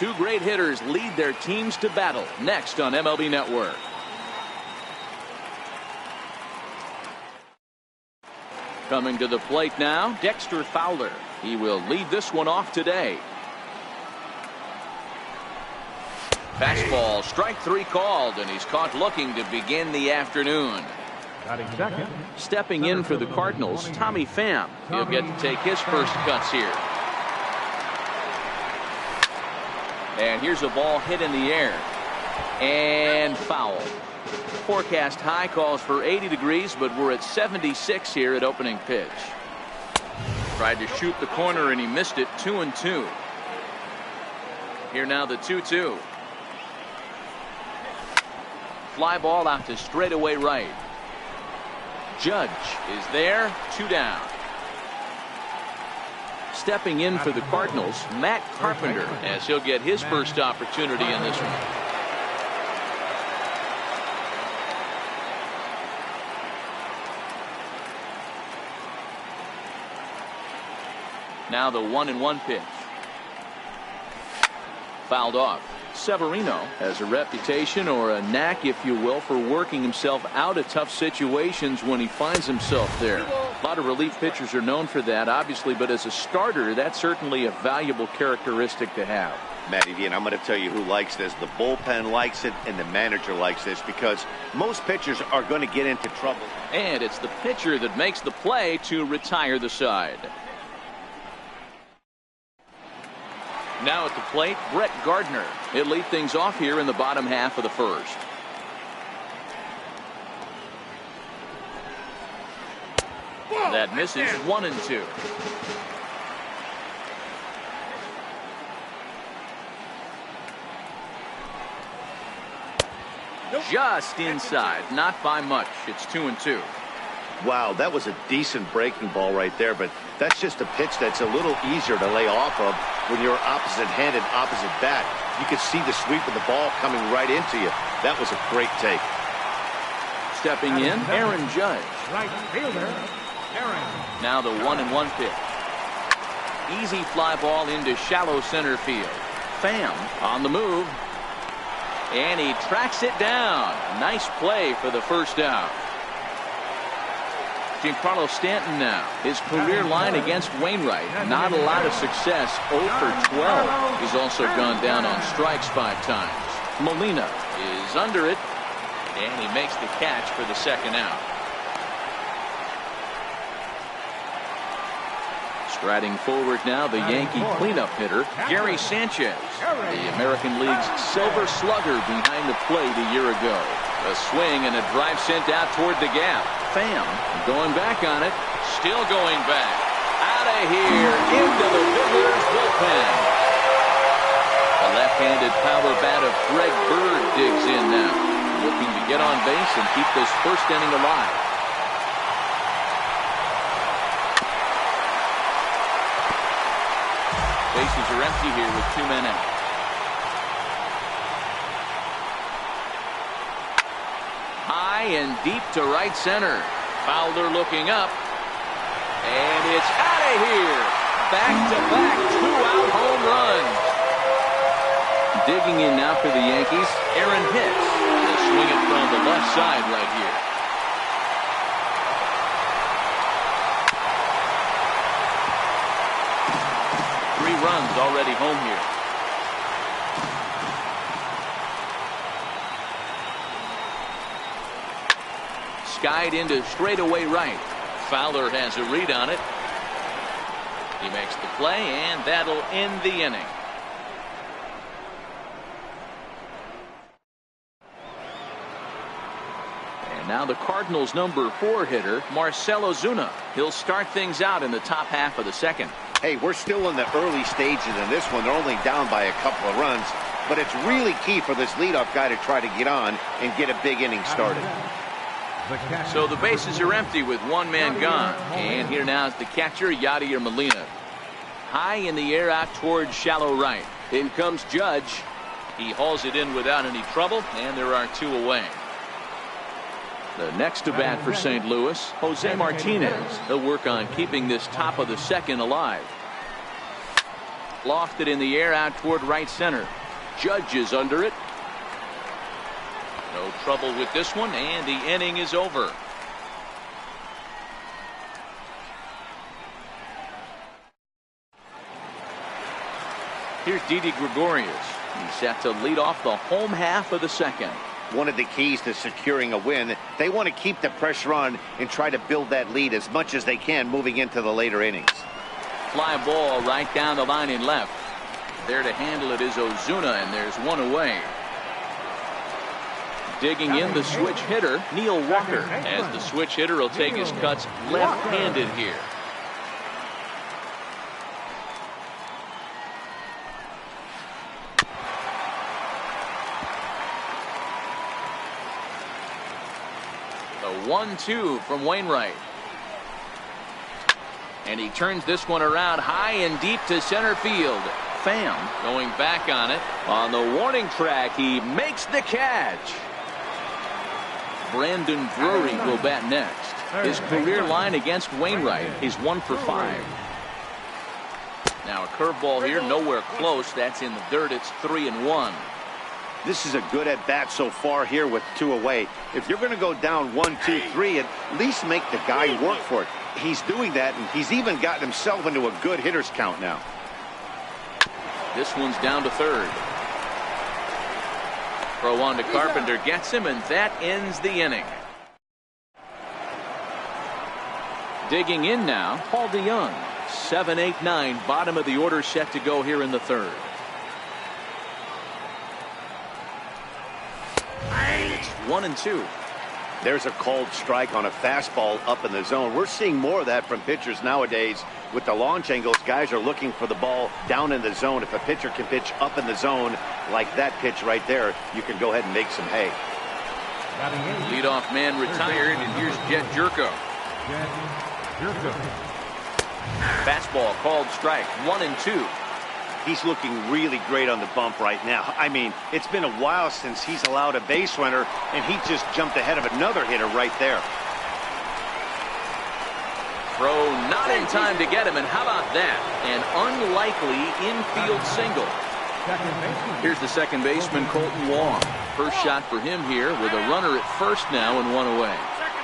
Two great hitters lead their teams to battle next on MLB Network. Coming to the plate now, Dexter Fowler. He will lead this one off today. Fastball, strike three called, and he's caught looking to begin the afternoon. Stepping in for the Cardinals, Tommy Pham. He'll get to take his first cuts here. And here's a ball hit in the air. And foul. Forecast high calls for 80 degrees, but we're at 76 here at opening pitch. Tried to shoot the corner and he missed it. 2-2. Here now the 2-2. Fly ball out to straightaway right. Judge is there. 2 down. Stepping in for the Cardinals, Matt Carpenter, as he'll get his first opportunity in this one. Now the 1-1 pitch. Fouled off. Severino has a reputation, or a knack if you will, for working himself out of tough situations when he finds himself there. A lot of relief pitchers are known for that, obviously, but as a starter, that's certainly a valuable characteristic to have. Matty V, and I'm going to tell you who likes this. The bullpen likes it, and the manager likes this, because most pitchers are going to get into trouble. And it's the pitcher that makes the play to retire the side. Now at the plate, Brett Gardner. He'll lead things off here in the bottom half of the first. That misses. 1-2. Just inside, not by much. It's 2-2. Wow, that was a decent breaking ball right there, but that's just a pitch that's a little easier to lay off of when you're opposite-handed, opposite bat. You could see the sweep of the ball coming right into you. That was a great take. Stepping in, Aaron Judge. Right fielder, Aaron. Now the 1-1 pitch. Easy fly ball into shallow center field. Pham on the move. And he tracks it down. Nice play for the first out. Giancarlo Stanton now. His career line against Wainwright. Not a lot of success. 0 for 12. He's also gone down on strikes 5 times. Molina is under it. And he makes the catch for the second out. Striding forward now, the Yankee cleanup hitter, Gary Sanchez. The American League's Silver Slugger behind the plate a year ago. A swing and a drive sent out toward the gap. Pham going back on it. Still going back. Out of here into the Fiddler's bullpen. The left-handed power bat of Greg Bird digs in now. Looking to get on base and keep this first inning alive. Bases are empty here with 2 men out. High and deep to right center. Fowler looking up. And it's out of here. Back-to-back 2-out home runs. Digging in now for the Yankees, Aaron Hicks. He'll swing it from the left side right here. Runs already home here. Skied into straightaway right. Fowler has a read on it. He makes the play, and that'll end the inning. And now the Cardinals' number 4 hitter, Marcell Ozuna. He'll start things out in the top half of the second. Hey, we're still in the early stages in this one. They're only down by a couple of runs, but it's really key for this leadoff guy to try to get on and get a big inning started. So the bases are empty with 1 man gone. And here now is the catcher, Yadier Molina. High in the air out towards shallow right. In comes Judge. He hauls it in without any trouble, and there are 2 away. The next to bat for St. Louis, Jose Martinez. He'll work on keeping this top of the second alive. Lofted in the air out toward right center. Judge is under it. No trouble with this one, and the inning is over. Here's Didi Gregorius. He's set to lead off the home half of the second. One of the keys to securing a win, they want to keep the pressure on and try to build that lead as much as they can moving into the later innings. Fly ball right down the line in left. There to handle it is Ozuna, and there's one away. Digging in the switch hitter, Neil Walker, as the switch hitter will take his cuts left-handed here. The 1-2 from Wainwright. And he turns this one around high and deep to center field. Pham going back on it. On the warning track, he makes the catch. Brandon Drury will bat next. His career line against Wainwright is 1 for 5. Now a curveball here, nowhere close. That's in the dirt. It's 3-1. This is a good at-bat so far here with 2 away. If you're going to go down 1-2-3, at least make the guy work for it. He's doing that, and he's even gotten himself into a good hitter's count now. This one's down to third. Throw on to Carpenter, gets him, and that ends the inning. Digging in now, Paul DeYoung. 7, 8, 9, bottom of the order set to go here in the third. It's 1-2. There's a called strike on a fastball up in the zone. We're seeing more of that from pitchers nowadays. With the launch angles, guys are looking for the ball down in the zone. If a pitcher can pitch up in the zone like that pitch right there, you can go ahead and make some hay. Leadoff man retired, and here's Jet Jerko. Fastball called strike, 1-2. He's looking really great on the bump right now. I mean, it's been a while since he's allowed a base runner, and he just jumped ahead of another hitter right there. Throw not in time to get him, and how about that? An unlikely infield single. Here's the second baseman, Colton Wong. First shot for him here with a runner at first now and 1 away.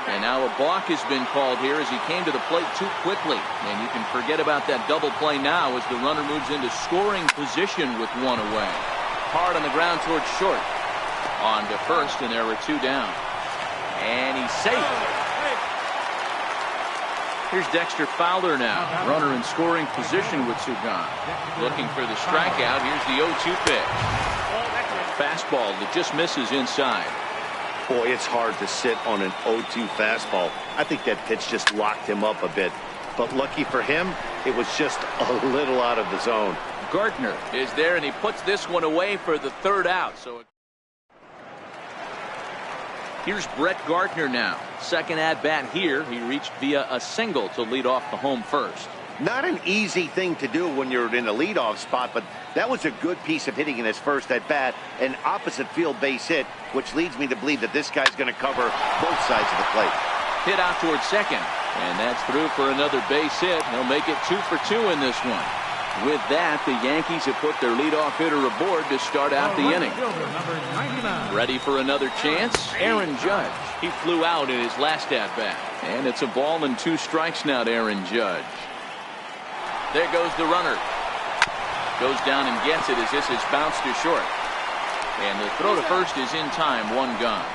And now a balk has been called here as he came to the plate too quickly. And you can forget about that double play now as the runner moves into scoring position with 1 away. Hard on the ground towards short. On to first, and there were 2 down. And he's safe. Here's Dexter Fowler now. Runner in scoring position with 2 gone. Looking for the strikeout. Here's the 0-2 pitch. Fastball that just misses inside. Boy, it's hard to sit on an 0-2 fastball. I think that pitch just locked him up a bit. But lucky for him, it was just a little out of the zone. Gardner is there, and he puts this one away for the 3rd out. So here's Brett Gardner now. Second at-bat here. He reached via a single to lead off the home first. Not an easy thing to do when you're in a leadoff spot, but that was a good piece of hitting in his first at-bat, an opposite field base hit, which leads me to believe that this guy's going to cover both sides of the plate. Hit out towards second, and that's through for another base hit. They'll make it 2 for 2 in this one. With that, the Yankees have put their leadoff hitter aboard to start out the inning. Ready for another chance? Aaron Judge. He flew out in his last at-bat, and it's a ball and 2 strikes now to Aaron Judge. There goes the runner. Goes down and gets it as this is bounced to short. And the throw to first is in time, 1 gone.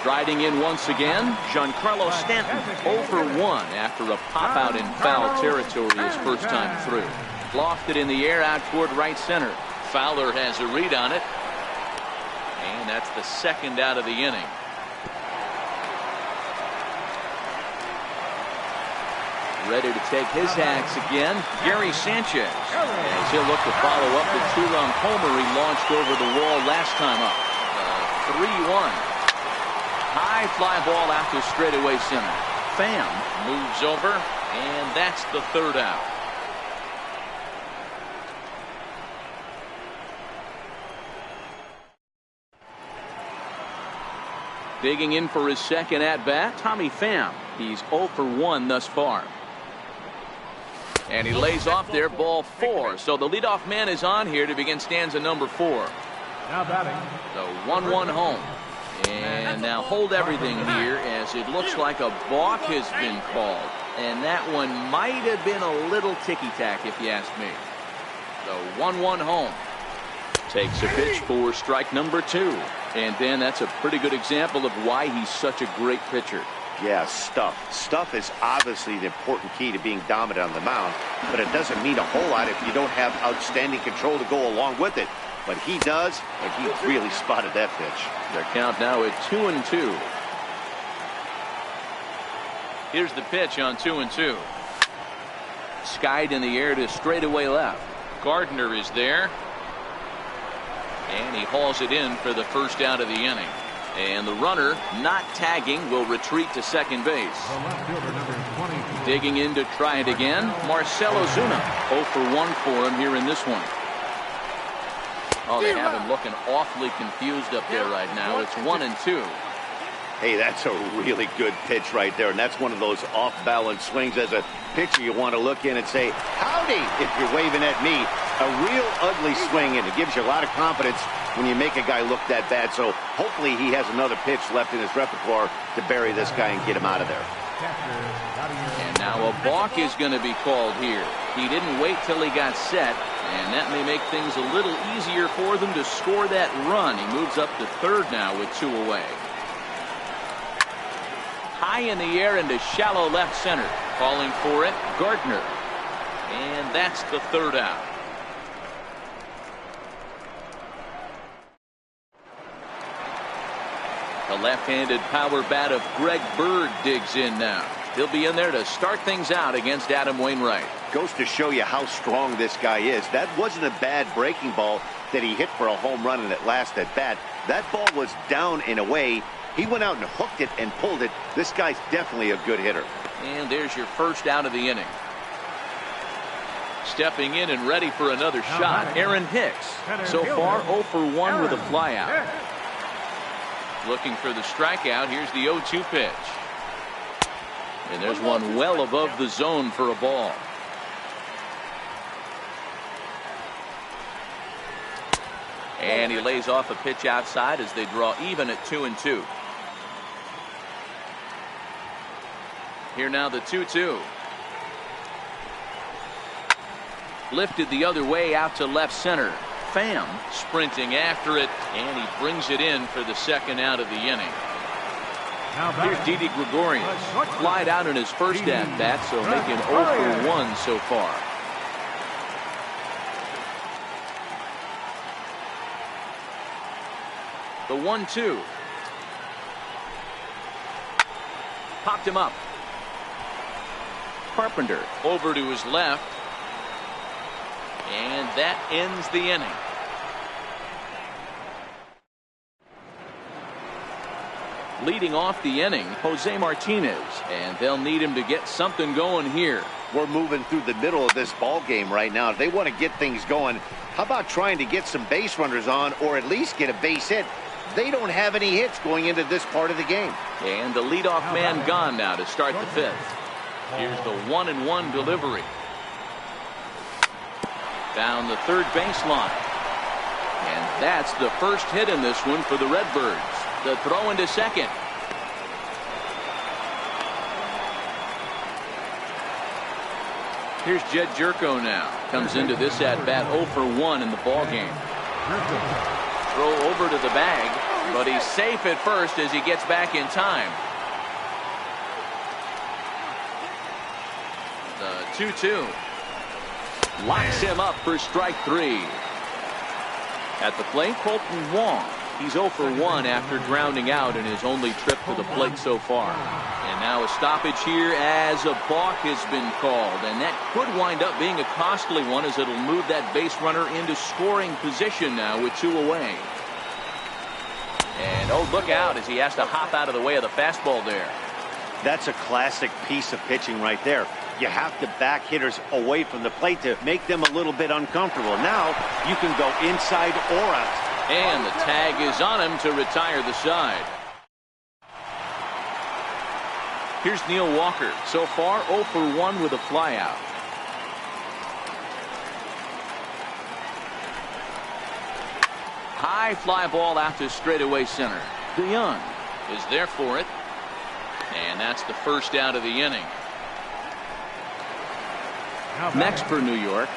Striding in once again, Giancarlo Stanton 0 for 1 after a pop out in foul territory his first time through. Lofted in the air out toward right center. Fowler has a read on it. And that's the 2nd out of the inning. Ready to take his hacks again, Gary Sanchez. As he'll look to follow up the 2-run homer he launched over the wall last time up. 3-1. High fly ball out to straightaway center. Pham moves over, and that's the 3rd out. Digging in for his second at-bat, Tommy Pham. He's 0 for 1 thus far. And he lays off there, ball 4. So the leadoff man is on here to begin stanza number 4. Now batting. So 1-1 home. And now hold everything here as it looks like a balk has been called. And that one might have been a little ticky-tack if you ask me. So 1-1 home. Takes a pitch for strike number 2. And then that's a pretty good example of why he's such a great pitcher. Yeah, stuff. Stuff is obviously the important key to being dominant on the mound, but it doesn't mean a whole lot if you don't have outstanding control to go along with it. But he does, and he really spotted that pitch. Their count now at 2-2. Here's the pitch on 2-2. Skied in the air to straightaway left. Gardner is there. And he hauls it in for the first out of the inning. And the runner, not tagging, will retreat to second base. The left fielder, number 22. Digging in to try it again, Marcell Ozuna. 0 for 1 for him here in this one. Oh, they have him looking awfully confused up there right now. It's 1-2. Hey, that's a really good pitch right there, and that's one of those off-balance swings. As a pitcher, you want to look in and say, howdy, if you're waving at me. A real ugly swing, and it gives you a lot of confidence when you make a guy look that bad. So hopefully he has another pitch left in his repertoire to bury this guy and get him out of there. And now a balk is going to be called here. He didn't wait till he got set, and that may make things a little easier for them to score that run. He moves up to third now with 2 away. High in the air into shallow left center. Calling for it, Gardner. And that's the third out. The left-handed power bat of Greg Bird digs in now. He'll be in there to start things out against Adam Wainwright. Goes to show you how strong this guy is. That wasn't a bad breaking ball that he hit for a home run in that last at bat. That ball was down and away. He went out and hooked it and pulled it. This guy's definitely a good hitter. And there's your first out of the inning. Stepping in and ready for another shot, Aaron Hicks. So far 0 for 1 with a flyout. Looking for the strikeout. Here's the 0-2 pitch. And there's one well above the zone for a ball. And he lays off a pitch outside as they draw even at 2-2. Here now the 2-2. Lifted the other way out to left center. Pham sprinting after it, and he brings it in for the second out of the inning. Here's Didi Gregorius. Flied out in his first at bat, so making 0 for 1 so far. The 1-2. Popped him up. Carpenter over to his left. And that ends the inning. Leading off the inning, Jose Martinez, and they'll need him to get something going here. We're moving through the middle of this ball game right now. If they want to get things going, how about trying to get some base runners on, or at least get a base hit? They don't have any hits going into this part of the game. And the leadoff man gone now to start the fifth. Here's the 1-1 delivery. Down the third baseline. And that's the first hit in this one for the Redbirds. The throw into second. Here's Jed Jerko now. Comes into this at bat 0 for 1 in the ball game. Throw over to the bag, but he's safe at first as he gets back in time. The 2-2. Locks him up for strike 3. At the plate, Colton Wong. He's 0 for 1 after grounding out in his only trip to the plate so far. And now a stoppage here as a balk has been called. And that could wind up being a costly one as it'll move that base runner into scoring position now with 2 away. And oh, look out as he has to hop out of the way of the fastball there. That's a classic piece of pitching right there. You have to back hitters away from the plate to make them a little bit uncomfortable. Now you can go inside or out. And the tag is on him to retire the side. Here's Neil Walker. So far 0 for 1 with a flyout. high fly ball out to straightaway center. DeYoung is there for it. And that's the first out of the inning. Next for New York,